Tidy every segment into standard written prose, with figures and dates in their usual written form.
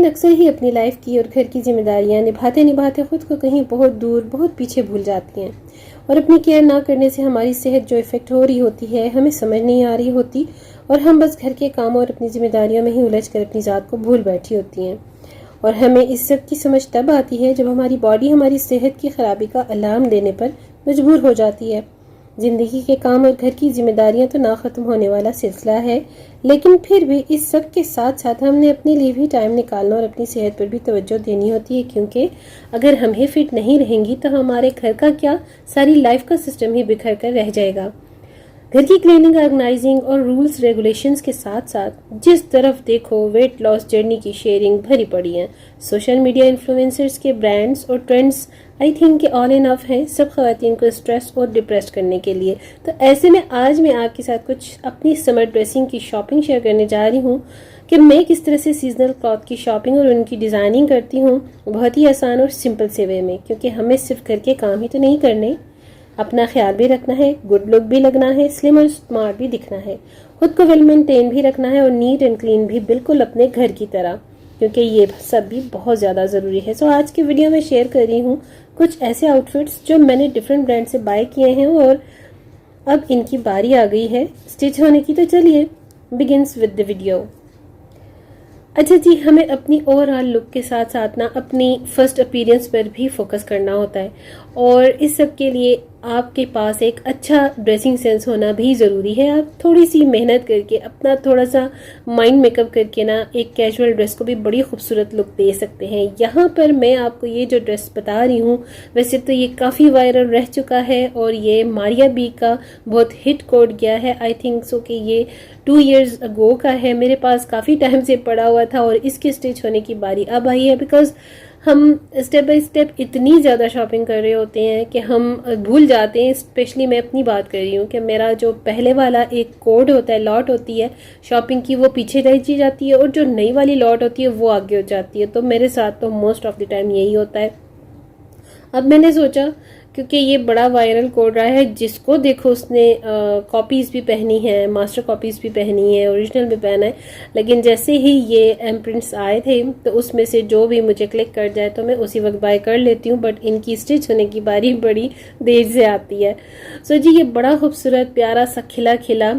लेकिन अक्सर ही अपनी लाइफ की और घर की जिम्मेदारियां निभाते निभाते खुद को कहीं बहुत दूर बहुत पीछे भूल जाती हैं और अपनी केयर ना करने से हमारी सेहत जो इफ़ेक्ट हो रही होती है हमें समझ नहीं आ रही होती और हम बस घर के काम और अपनी जिम्मेदारियों में ही उलझ कर अपनी ज़ात को भूल बैठी होती हैं। और हमें इस सब की समझ तब आती है जब हमारी बॉडी हमारी सेहत की खराबी का अलार्म देने पर मजबूर हो जाती है। जिंदगी के काम और घर की जिम्मेदारियां तो ना ख़त्म होने वाला सिलसिला है, लेकिन फिर भी इस सब के साथ साथ हमने अपने लिए भी टाइम निकालना और अपनी सेहत पर भी तवज्जो देनी होती है, क्योंकि अगर हम ही फिट नहीं रहेंगी तो हमारे घर का क्या, सारी लाइफ का सिस्टम ही बिखर कर रह जाएगा। घर की क्लीनिंग, ऑर्गेनाइजिंग और रूल्स रेगुलेशंस के साथ साथ जिस तरफ देखो वेट लॉस जर्नी की शेयरिंग भरी पड़ी है। सोशल मीडिया इन्फ्लुएंसर्स के ब्रांड्स और trends I think all enough हैं सब ख़वातीन को स्ट्रेस और डिप्रेस करने के लिए। तो ऐसे में आज मैं आपके साथ कुछ अपनी समर ड्रेसिंग की शॉपिंग शेयर करने जा रही हूँ कि मैं किस तरह से सीजनल क्लॉथ की शॉपिंग और उनकी डिज़ाइनिंग करती हूँ, बहुत ही आसान और सिंपल से वे में, क्योंकि हमें सिर्फ घर के काम ही तो नहीं करने, अपना ख्याल भी रखना है, गुड लुक भी लगना है, स्लिम और स्मार्ट भी दिखना है, खुद को वेल मेंटेन भी रखना है और नीट एंड क्लीन भी, बिल्कुल अपने घर की तरह, क्योंकि ये सब भी बहुत ज़्यादा ज़रूरी है। सो आज की वीडियो में शेयर कर रही हूँ कुछ ऐसे आउटफिट्स जो मैंने डिफरेंट ब्रांड से बाय किए हैं और अब इनकी बारी आ गई है स्टिच होने की। तो चलिए बिगिंस विद द वीडियो। अच्छा जी, हमें अपनी ओवरऑल लुक के साथ साथ ना अपनी फर्स्ट अपीयरेंस पर भी फोकस करना होता है और इस सब के लिए आपके पास एक अच्छा ड्रेसिंग सेंस होना भी ज़रूरी है। आप थोड़ी सी मेहनत करके अपना थोड़ा सा माइंड मेकअप करके ना एक कैजुअल ड्रेस को भी बड़ी खूबसूरत लुक दे सकते हैं। यहाँ पर मैं आपको ये जो ड्रेस बता रही हूँ, वैसे तो ये काफ़ी वायरल रह चुका है और ये मारिया बी का बहुत हिट कोड गया है। आई थिंक सो कि ये 2 years अगो का है, मेरे पास काफ़ी टाइम से पड़ा हुआ था और इसके स्टिच होने की बारी अब आई है। बिकॉज हम स्टेप बाय स्टेप इतनी ज़्यादा शॉपिंग कर रहे होते हैं कि हम भूल जाते हैं। स्पेशली मैं अपनी बात कर रही हूँ कि मेरा जो पहले वाला एक कोड होता है, लॉट होती है शॉपिंग की, वो पीछे रह जाती है और जो नई वाली लॉट होती है वो आगे हो जाती है। तो मेरे साथ तो मोस्ट ऑफ द टाइम यही होता है। अब मैंने सोचा, क्योंकि ये बड़ा वायरल कोड रहा है, जिसको देखो उसने कॉपीज़ भी पहनी है, मास्टर कॉपीज़ भी पहनी है, ओरिजिनल भी पहना है, लेकिन जैसे ही ये एम्प्रिंट्स आए थे तो उसमें से जो भी मुझे क्लिक कर जाए तो मैं उसी वक्त बाय कर लेती हूँ। बट इनकी स्टिच होने की बारी बड़ी देर से आती है। सो जी, ये बड़ा खूबसूरत प्यारा सा खिला खिला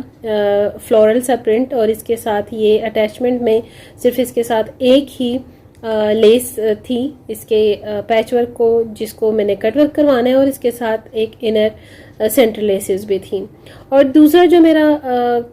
फ्लोरल सा प्रिंट और इसके साथ ये अटैचमेंट में सिर्फ इसके साथ एक ही लेस थी इसके पैचवर्क को, जिसको मैंने कटवर्क करवाना है, और इसके साथ एक इनर सेंटर लेसेस भी थी। और दूसरा जो मेरा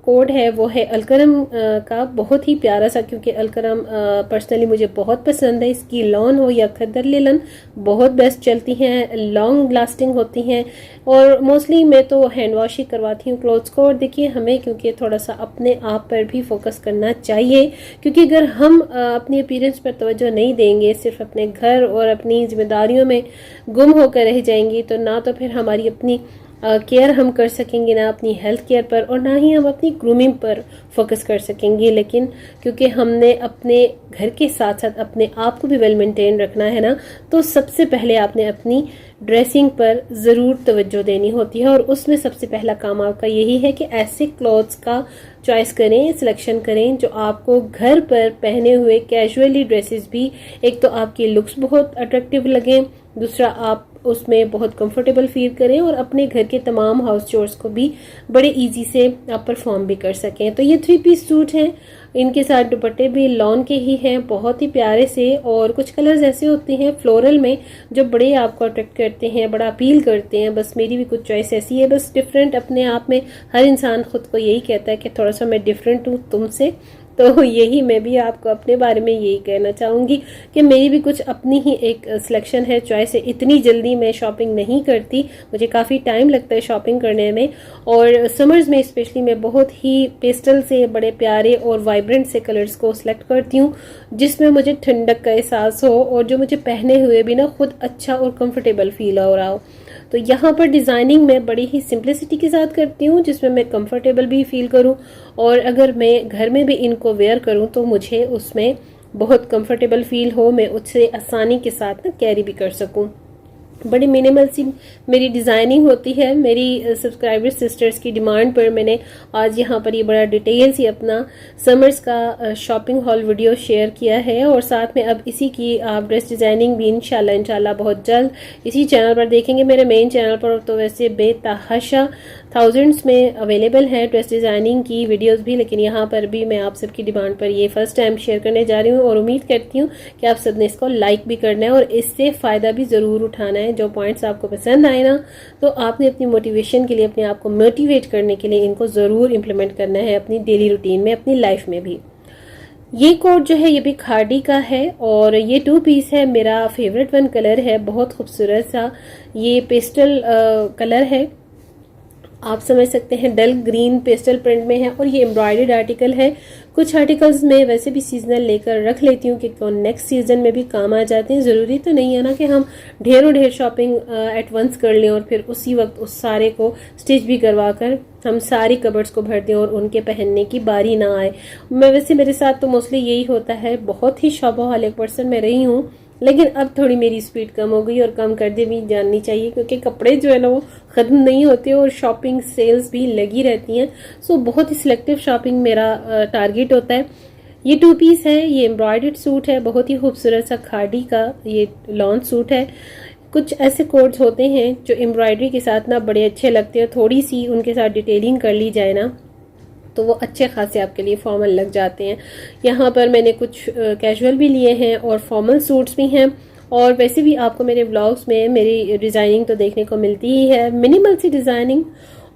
कोड है वो है अलकरम का, बहुत ही प्यारा सा, क्योंकि अलकरम पर्सनली मुझे बहुत पसंद है। इसकी लॉन हो या खद्दर लेलन बहुत बेस्ट चलती हैं, लॉन्ग लास्टिंग होती हैं और मोस्टली मैं तो हैंड वॉश ही करवाती हूँ क्लोथ्स को। और देखिए, हमें क्योंकि थोड़ा सा अपने आप पर भी फोकस करना चाहिए, क्योंकि अगर हम अपनी अपीयरेंस पर तवज्जो नहीं देंगे, सिर्फ अपने घर और अपनी जिम्मेदारियों में गुम होकर रह जाएंगी, तो ना तो फिर हमारी अपनी केयर हम कर सकेंगे, ना अपनी हेल्थ केयर पर, और ना ही हम अपनी ग्रूमिंग पर फोकस कर सकेंगे। लेकिन क्योंकि हमने अपने घर के साथ साथ अपने आप को भी वेल मेंटेन रखना है ना, तो सबसे पहले आपने अपनी ड्रेसिंग पर ज़रूर तवज्जो देनी होती है। और उसमें सबसे पहला काम आपका यही है कि ऐसे क्लॉथ्स का चॉइस करें, सिलेक्शन करें जो आपको घर पर पहने हुए कैजुअली ड्रेसेस भी, एक तो आपकी लुक्स बहुत अट्रैक्टिव लगें, दूसरा आप उसमें बहुत कंफर्टेबल फील करें और अपने घर के तमाम हाउस चोर्स को भी बड़े इजी से आप परफॉर्म भी कर सकें। तो ये 3 पीस सूट हैं, इनके साथ दुपट्टे भी लॉन के ही हैं, बहुत ही प्यारे से, और कुछ कलर्स ऐसे होते हैं फ्लोरल में जो बड़े आपको अट्रैक्ट करते हैं, बड़ा अपील करते हैं। बस मेरी भी कुछ चॉइस ऐसी है, बस डिफरेंट अपने आप में। हर इंसान खुद को यही कहता है कि थोड़ा सा मैं डिफरेंट हूँ तुमसे, तो यही मैं भी आपको अपने बारे में यही कहना चाहूँगी कि मेरी भी कुछ अपनी ही एक सिलेक्शन है, चॉइस है। इतनी जल्दी मैं शॉपिंग नहीं करती, मुझे काफ़ी टाइम लगता है शॉपिंग करने में, और समर्स में स्पेशली मैं बहुत ही पेस्टल से बड़े प्यारे और वाइब्रेंट से कलर्स को सिलेक्ट करती हूँ, जिसमें मुझे ठंडक का एहसास हो और जो मुझे पहने हुए भी ना खुद अच्छा और कंफर्टेबल फील हो रहा हो। तो यहाँ पर डिज़ाइनिंग मैं बड़ी ही सिंप्लिसिटी के साथ करती हूँ, जिसमें मैं कंफर्टेबल भी फील करूँ, और अगर मैं घर में भी इनको वेयर करूँ तो मुझे उसमें बहुत कंफर्टेबल फील हो, मैं उससे आसानी के साथ ना कैरी भी कर सकूँ। बड़ी मिनिमल सी मेरी डिज़ाइनिंग होती है। मेरी सब्सक्राइबर सिस्टर्स की डिमांड पर मैंने आज यहाँ पर ये बड़ा डिटेल सी अपना समर्स का शॉपिंग हॉल वीडियो शेयर किया है, और साथ में अब इसी की आप ड्रेस डिज़ाइनिंग भी इंशाल्लाह बहुत जल्द इसी चैनल पर देखेंगे। मेरे मेन चैनल पर तो वैसे बेतहाशा थाउजेंड्स में अवेलेबल है ड्रेस डिज़ाइनिंग की वीडियोस भी, लेकिन यहाँ पर भी मैं आप सबकी डिमांड पर ये फर्स्ट टाइम शेयर करने जा रही हूँ, और उम्मीद करती हूँ कि आप सब ने इसको लाइक भी करना है और इससे फ़ायदा भी ज़रूर उठाना है। जो पॉइंट्स आपको पसंद आए ना, तो आपने अपनी मोटिवेशन के लिए, अपने आप को मोटिवेट करने के लिए इनको ज़रूर इम्प्लीमेंट करना है अपनी डेली रूटीन में, अपनी लाइफ में भी। ये कोट जो है ये भी खादी का है, और ये 2 पीस है। मेरा फेवरेट वन कलर है, बहुत खूबसूरत सा ये पेस्टल कलर है, आप समझ सकते हैं, डल ग्रीन पेस्टल प्रिंट में है, और ये एम्ब्रॉयडर्ड आर्टिकल है। कुछ आर्टिकल्स में वैसे भी सीजनल लेकर रख लेती हूँ कि नेक्स्ट सीजन में भी काम आ जाते हैं। ज़रूरी तो नहीं है ना कि हम ढेर शॉपिंग एट वंस कर लें और फिर उसी वक्त उस सारे को स्टिच भी करवा कर हम सारी कबर्ड्स को भर दें और उनके पहनने की बारी ना आए। मैं वैसे मेरे साथ तो मोस्टली यही होता है, बहुत ही शॉपिंग पर्सन मैं रही हूँ, लेकिन अब थोड़ी मेरी स्पीड कम हो गई, और कम कर दे भी जाननी चाहिए, क्योंकि कपड़े जो है ना वो ख़त्म नहीं होते और शॉपिंग सेल्स भी लगी रहती हैं। सो बहुत ही सिलेक्टिव शॉपिंग मेरा टारगेट होता है। ये 2 पीस है, ये एम्ब्रॉयडर्ड सूट है, बहुत ही खूबसूरत सा खादी का ये लॉन सूट है। कुछ ऐसे कोड्स होते हैं जो एम्ब्रॉयडरी के साथ ना बड़े अच्छे लगते हैं, थोड़ी सी उनके साथ डिटेलिंग कर ली जाए ना तो वो अच्छे खासे आपके लिए फॉर्मल लग जाते हैं। यहाँ पर मैंने कुछ कैजुअल भी लिए हैं और फॉर्मल सूट्स भी हैं, और वैसे भी आपको मेरे ब्लॉग्स में मेरी डिज़ाइनिंग तो देखने को मिलती ही है। मिनिमल सी डिज़ाइनिंग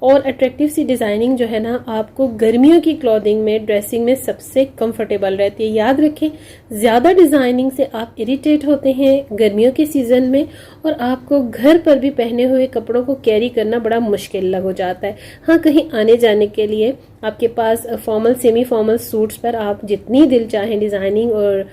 और अट्रैक्टिव सी डिज़ाइनिंग जो है ना, आपको गर्मियों की क्लॉथिंग में, ड्रेसिंग में सबसे कंफर्टेबल रहती है। याद रखें, ज़्यादा डिज़ाइनिंग से आप इरिटेट होते हैं गर्मियों के सीज़न में, और आपको घर पर भी पहने हुए कपड़ों को कैरी करना बड़ा मुश्किल लग हो जाता है। हाँ, कहीं आने जाने के लिए आपके पास फॉर्मल सेमी फॉर्मल सूट्स पर आप जितनी दिल चाहें डिज़ाइनिंग और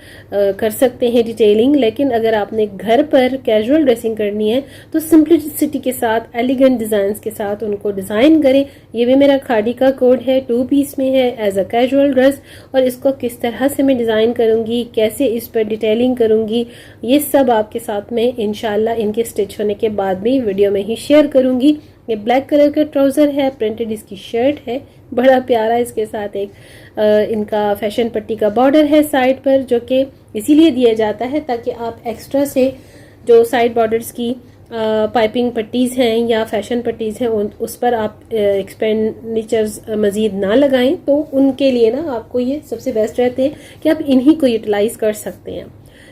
कर सकते हैं डिटेलिंग, लेकिन अगर आपने घर पर कैजुअल ड्रेसिंग करनी है तो सिंपलिसिटी के साथ, एलिगेंट डिज़ाइंस के साथ उनको डिज़ाइन करें। ये भी मेरा खादी का कोड है, 2 पीस में है एज अ कैजुअल ड्रेस, और इसको किस तरह से मैं डिज़ाइन करूँगी, कैसे इस पर डिटेलिंग करूँगी, ये सब आपके साथ में इंशाल्लाह इनके स्टिच होने के बाद भी वीडियो में ही शेयर करूँगी। ये ब्लैक कलर का ट्राउज़र है, प्रिंटेड इसकी शर्ट है, बड़ा प्यारा। इसके साथ एक इनका फैशन पट्टी का बॉर्डर है साइड पर, जो कि इसीलिए दिया जाता है ताकि आप एक्स्ट्रा से जो साइड बॉर्डर्स की पाइपिंग पट्टीज़ हैं या फैशन पट्टीज़ हैं उस पर आप एक्सपेंडिचर्स मज़ीद ना लगाएं, तो उनके लिए ना आपको ये सबसे बेस्ट रहते हैं कि आप इन्हीं को यूटिलाइज़ कर सकते हैं।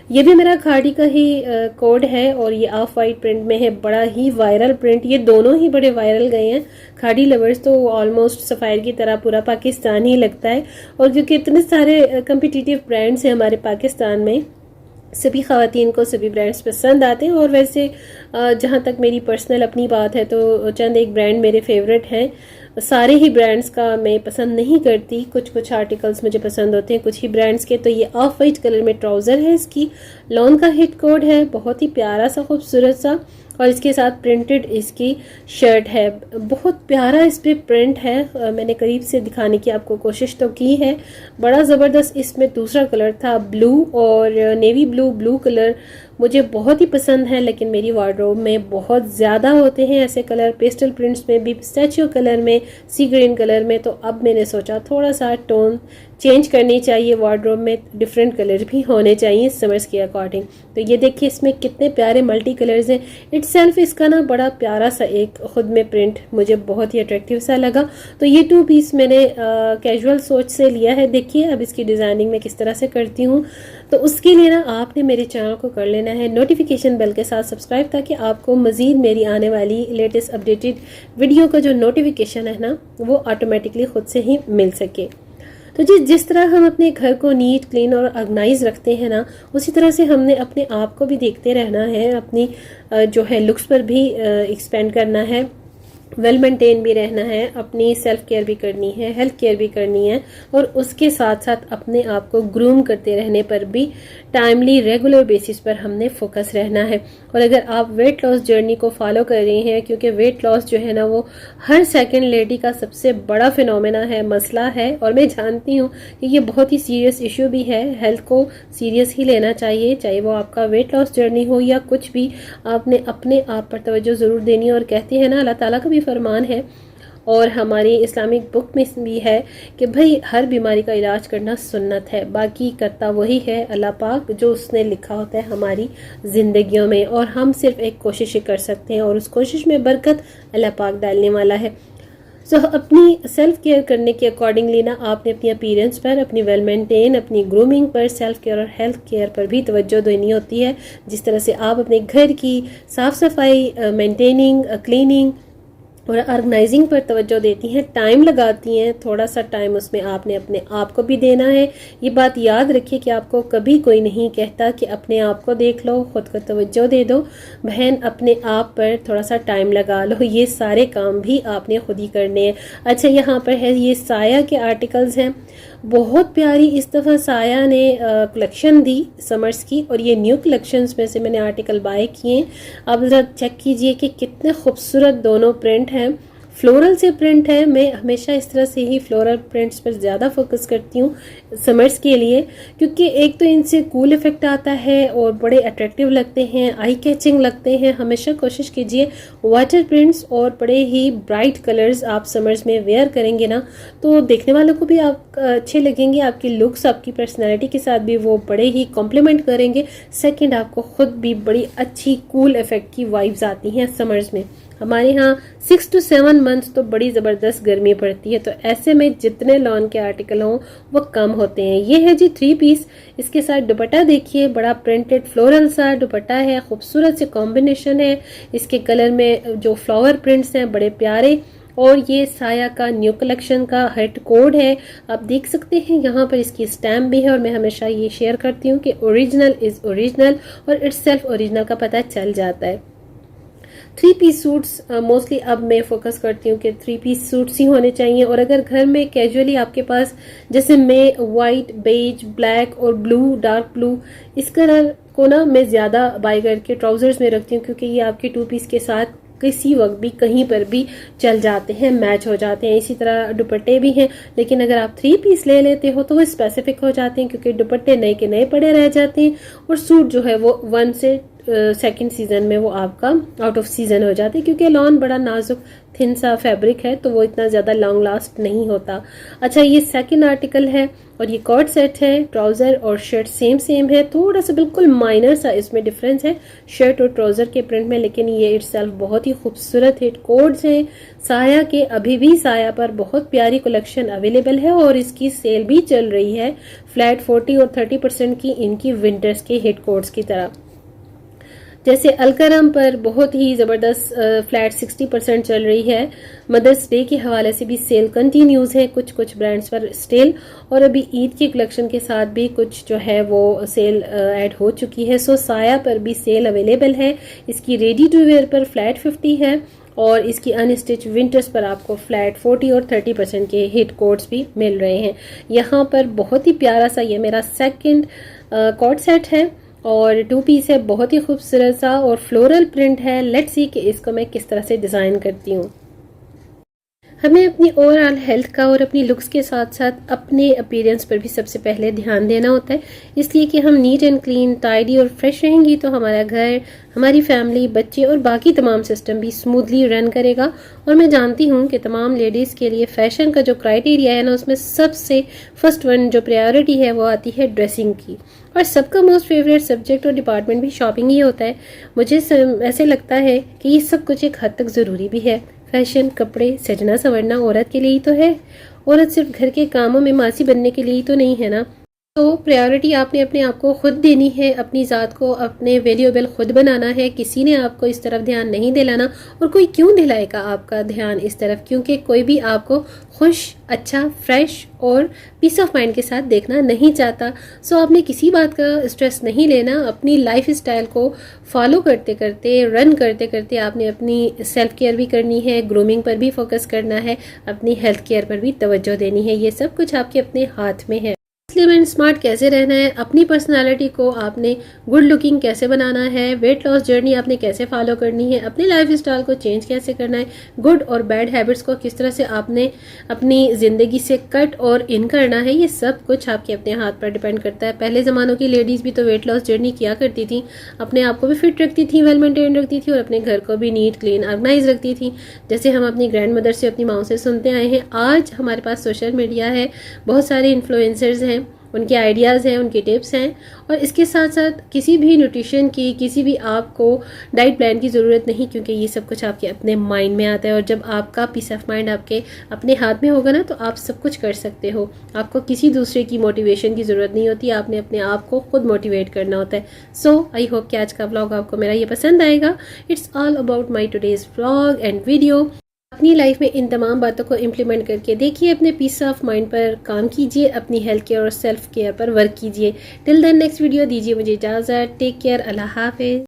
ये भी मेरा खादी का ही कोड है, और ये ऑफ वाइट प्रिंट में है, बड़ा ही वायरल प्रिंट। ये दोनों ही बड़े वायरल गए हैं। खादी लवर्स तो ऑलमोस्ट सफ़ायर की तरह पूरा पाकिस्तान ही लगता है, और क्योंकि इतने सारे कम्पिटिटिव ब्रांड्स हैं हमारे पाकिस्तान में, सभी ख़वातीन को सभी ब्रांड्स पसंद आते हैं। और वैसे जहाँ तक मेरी पर्सनल अपनी बात है तो चंद एक ब्रांड मेरे फेवरेट हैं। सारे ही ब्रांड्स का मैं पसंद नहीं करती, कुछ आर्टिकल्स मुझे पसंद होते हैं कुछ ही ब्रांड्स के। तो ये ऑफ वाइट कलर में ट्राउज़र है, इसकी लॉन का हिट कोड है, बहुत ही प्यारा सा खूबसूरत सा, और इसके साथ प्रिंटेड इसकी शर्ट है। बहुत प्यारा इस पर प्रिंट है, मैंने करीब से दिखाने की आपको कोशिश तो की है। बड़ा ज़बरदस्त इसमें दूसरा कलर था ब्लू, और नेवी ब्लू कलर मुझे बहुत ही पसंद है, लेकिन मेरी वार्डरोब में बहुत ज़्यादा होते हैं ऐसे कलर, पेस्टल प्रिंट्स में भी, पिस्ताचियो कलर में, सी ग्रीन कलर में। तो अब मैंने सोचा थोड़ा सा टोन चेंज करनी चाहिए, वार्डरोब में डिफरेंट कलर भी होने चाहिए समर्स के अकॉर्डिंग। तो ये देखिए इसमें कितने प्यारे मल्टी कलर्स हैं। इट्सेल्फ इसका ना बड़ा प्यारा सा एक खुद में प्रिंट मुझे बहुत ही अट्रैक्टिव सा लगा। तो ये 2 पीस मैंने कैजुअल सोच से लिया है। देखिए अब इसकी डिज़ाइनिंग मैं किस तरह से करती हूँ। तो उसके लिए ना आपने मेरे चैनल को कर लेना है नोटिफिकेशन बेल के साथ सब्सक्राइब, ताकि आपको मज़ीद मेरी आने वाली लेटेस्ट अपडेटेड वीडियो का जो नोटिफिकेशन है ना वो ऑटोमेटिकली खुद से ही मिल सके। तो जिस तरह हम अपने घर को नीट क्लीन और ऑर्गेनाइज रखते हैं ना, उसी तरह से हमने अपने आप को भी देखते रहना है, अपनी जो है लुक्स पर भी एक्सपेंड करना है। वेल मेंटेन भी रहना है, अपनी सेल्फ केयर भी करनी है, हेल्थ केयर भी करनी है, और उसके साथ साथ अपने आप को ग्रूम करते रहने पर भी टाइमली रेगुलर बेसिस पर हमने फोकस रहना है। और अगर आप वेट लॉस जर्नी को फॉलो कर रही हैं, क्योंकि वेट लॉस जो है ना वो हर सेकंड लेडी का सबसे बड़ा फिनोमेना है, मसला है, और मैं जानती हूँ कि ये बहुत ही सीरियस इशू भी है, हेल्थ को सीरियस ही लेना चाहिए, चाहे वो आपका वेट लॉस जर्नी हो या कुछ भी। आपने अपने आप पर तवज्जो ज़रूर देनी है। और कहते हैं ना, अल्लाह ताला का भी फरमान है और हमारी इस्लामिक बुक में भी है कि भाई हर बीमारी का इलाज करना सुन्नत है, बाकी करता वही है अल्लाह पाक जो उसने लिखा होता है हमारी ज़िंदगियों में, और हम सिर्फ एक कोशिश ही कर सकते हैं और उस कोशिश में बरकत अल्लाह पाक डालने वाला है। सो अपनी सेल्फ केयर करने के अकॉर्डिंगली ना आपने अपनी अपीयरेंस पर, अपनी वेल मेंटेन, अपनी ग्रूमिंग पर, सेल्फ केयर और हेल्थ केयर पर भी तवज्जो देनी होती है। जिस तरह से आप अपने घर की साफ़ सफाई, मेंटेनिंग, क्लीनिंग और ऑर्गेनाइजिंग पर तवज्जो देती हैं, टाइम लगाती हैं, थोड़ा सा टाइम उसमें आपने अपने आप को भी देना है। ये बात याद रखिए कि आपको कभी कोई नहीं कहता कि अपने आप को देख लो, खुद को तवज्जो दे दो। बहन, अपने आप पर थोड़ा सा टाइम लगा लो, ये सारे काम भी आपने खुद ही करने हैं। अच्छा, यहाँ पर है ये साया के आर्टिकल्स हैं, बहुत प्यारी इस दफ़ा साया ने कलेक्शन दी समर्स की, और ये न्यू कलेक्शंस में से मैंने आर्टिकल बाय किए। अब ज़रा चेक कीजिए कि कितने खूबसूरत दोनों प्रिंट हैं। फ्लोरल से प्रिंट है, मैं हमेशा इस तरह से ही फ्लोरल प्रिंट्स पर ज़्यादा फोकस करती हूँ समर्स के लिए, क्योंकि एक तो इनसे कूल इफेक्ट आता है और बड़े अट्रैक्टिव लगते हैं, आई कैचिंग लगते हैं। हमेशा कोशिश कीजिए वाटर प्रिंट्स और बड़े ही ब्राइट कलर्स आप समर्स में वेयर करेंगे ना, तो देखने वालों को भी आप अच्छे लगेंगे, आपकी लुक्स, आपकी पर्सनैलिटी के साथ भी वो बड़े ही कॉम्प्लीमेंट करेंगे। सेकेंड, आपको खुद भी बड़ी अच्छी कूल इफेक्ट की वाइब्स आती हैं समर्स में। हमारे यहाँ 6 to 7 मंथ्स तो बड़ी ज़बरदस्त गर्मी पड़ती है, तो ऐसे में जितने लॉन के आर्टिकल हों वो कम होते हैं। ये है जी 3 पीस, इसके साथ दुपट्टा देखिए, बड़ा प्रिंटेड फ्लोरल सा दुपट्टा है, खूबसूरत से कॉम्बिनेशन है, इसके कलर में जो फ्लावर प्रिंट्स हैं बड़े प्यारे, और ये साया का न्यू कलेक्शन का हेड कोड है, आप देख सकते हैं। यहाँ पर इसकी स्टैम्प भी है, और मैं हमेशा ये शेयर करती हूँ कि ओरिजिनल इज़ ओरिजिनल, और इट्स सेल्फ ओरिजिनल का पता चल जाता है। 3 पीस सूट्स मोस्टली अब मैं फोकस करती हूँ कि 3 पीस सूट्स ही होने चाहिए। और अगर घर में कैजुअली आपके पास, जैसे मैं वाइट, बेज, ब्लैक और ब्लू, डार्क ब्लू, इस कलर को ना मैं ज़्यादा बाय करके ट्राउजर्स में रखती हूँ, क्योंकि ये आपके 2 पीस के साथ किसी वक्त भी कहीं पर भी चल जाते हैं, मैच हो जाते हैं। इसी तरह दुपट्टे भी हैं, लेकिन अगर आप 3 पीस ले लेते हो तो वो स्पेसिफिक हो जाते हैं, क्योंकि दुपट्टे नए के नए पड़े रह जाते हैं, और सूट जो है वो 1 से सेकंड सीजन में वो आपका आउट ऑफ सीजन हो जाते हैं, क्योंकि लॉन बड़ा नाजुक थिन सा फैब्रिक है, तो वो इतना ज़्यादा लॉन्ग लास्ट नहीं होता। अच्छा, ये सेकंड आर्टिकल है, और ये कॉर्ड सेट है, ट्राउज़र और शर्ट सेम है, थोड़ा सा बिल्कुल माइनर सा इसमें डिफरेंस है शर्ट और ट्राउज़र के प्रिंट में, लेकिन ये इटसेल्फ बहुत ही खूबसूरत है। कोड्स हैं साया के, अभी भी साया पर बहुत प्यारी कलेक्शन अवेलेबल है, और इसकी सेल भी चल रही है फ्लैट 40 और 30% की, इनकी विंटर्स के हिट कोड्स की तरह। जैसे अलकरम पर बहुत ही ज़बरदस्त फ्लैट 60% चल रही है। मदर्स डे के हवाले से भी सेल कंटिन्यूज़ है, कुछ ब्रांड्स पर स्टिल, और अभी ईद की कलेक्शन के साथ भी कुछ जो है वो सेल ऐड हो चुकी है। सो साया पर भी सेल अवेलेबल है। इसकी रेडी टू वेयर पर फ्लैट 50 है, और इसकी अनस्टिच विंटर्स पर आपको फ्लैट 40 और 30% के हिट कोट्स भी मिल रहे हैं। यहाँ पर बहुत ही प्यारा सा ये मेरा सेकंड कोट सेट है, और 2 पीस है, बहुत ही खूबसूरत सा, और फ्लोरल प्रिंट है। लेट्स सी कि इसको मैं किस तरह से डिज़ाइन करती हूँ। हमें अपनी ओवरऑल हेल्थ का और अपनी लुक्स के साथ साथ अपने अपीयरेंस पर भी सबसे पहले ध्यान देना होता है, इसलिए कि हम नीट एंड क्लीन, टाइडी और फ्रेश रहेंगी तो हमारा घर, हमारी फैमिली, बच्चे और बाकी तमाम सिस्टम भी स्मूथली रन करेगा। और मैं जानती हूँ कि तमाम लेडीज़ के लिए फ़ैशन का जो क्राइटेरिया है ना, उसमें सबसे फर्स्ट वन जो प्रायोरिटी है वो आती है ड्रेसिंग की, और सबका मोस्ट फेवरेट सब्जेक्ट और डिपार्टमेंट भी शॉपिंग ही होता है। मुझे ऐसे लगता है कि ये सब कुछ एक हद तक ज़रूरी भी है। फैशन, कपड़े, सजना संवरना औरत के लिए ही तो है। औरत सिर्फ घर के कामों में मासी बनने के लिए ही तो नहीं है ना। तो प्रायोरिटी आपने अपने आप को खुद देनी है, अपनी ज़ात को अपने वैल्यूएबल खुद बनाना है। किसी ने आपको इस तरफ ध्यान नहीं दिलाना, और कोई क्यों दिलाएगा आपका ध्यान इस तरफ, क्योंकि कोई भी आपको खुश, अच्छा, फ्रेश और पीस ऑफ माइंड के साथ देखना नहीं चाहता। सो आपने किसी बात का स्ट्रेस नहीं लेना। अपनी लाइफ स्टाइल को फॉलो करते करते, रन करते करते आपने अपनी सेल्फ केयर भी करनी है, ग्रूमिंग पर भी फोकस करना है, अपनी हेल्थ केयर पर भी तवज्जो देनी है। ये सब कुछ आपके अपने हाथ में है। स्लिम एंड स्मार्ट कैसे रहना है, अपनी पर्सनालिटी को आपने गुड लुकिंग कैसे बनाना है, वेट लॉस जर्नी आपने कैसे फॉलो करनी है, अपने लाइफ स्टाइल को चेंज कैसे करना है, गुड और बैड हैबिट्स को किस तरह से आपने अपनी ज़िंदगी से कट और इन करना है, ये सब कुछ आपके अपने हाथ पर डिपेंड करता है। पहले ज़मानों की लेडीज़ भी तो वेट लॉस जर्नी किया करती थी, अपने आप को भी फिट रखती थी, वेल मेंटेन रखती थी, और अपने घर को भी नीट, क्लीन, ऑर्गेनाइज रखती थी, जैसे हम अपनी ग्रैंड मदर से, अपनी माओ से सुनते आए हैं। आज हमारे पास सोशल मीडिया है, बहुत सारे इन्फ्लुएंसर्स हैं, उनके आइडियाज़ हैं, उनके टिप्स हैं, और इसके साथ साथ किसी भी न्यूट्रिशन की, किसी भी आपको डाइट प्लान की ज़रूरत नहीं, क्योंकि ये सब कुछ आपके अपने माइंड में आता है। और जब आपका पीस ऑफ माइंड आपके अपने हाथ में होगा ना, तो आप सब कुछ कर सकते हो। आपको किसी दूसरे की मोटिवेशन की ज़रूरत नहीं होती, आपने अपने आप को खुद मोटिवेट करना होता है। सो आई होप कि आज का व्लॉग आपको मेरा ये पसंद आएगा। It's all about my today's vlog and video. अपनी लाइफ में इन तमाम बातों को इम्प्लीमेंट करके देखिए, अपने पीस ऑफ माइंड पर काम कीजिए, अपनी हेल्थ केयर और सेल्फ केयर पर वर्क कीजिए। टिल देन नेक्स्ट वीडियो, दीजिए मुझे इजाज़त। टेक केयर, अल्लाह हाफिज़।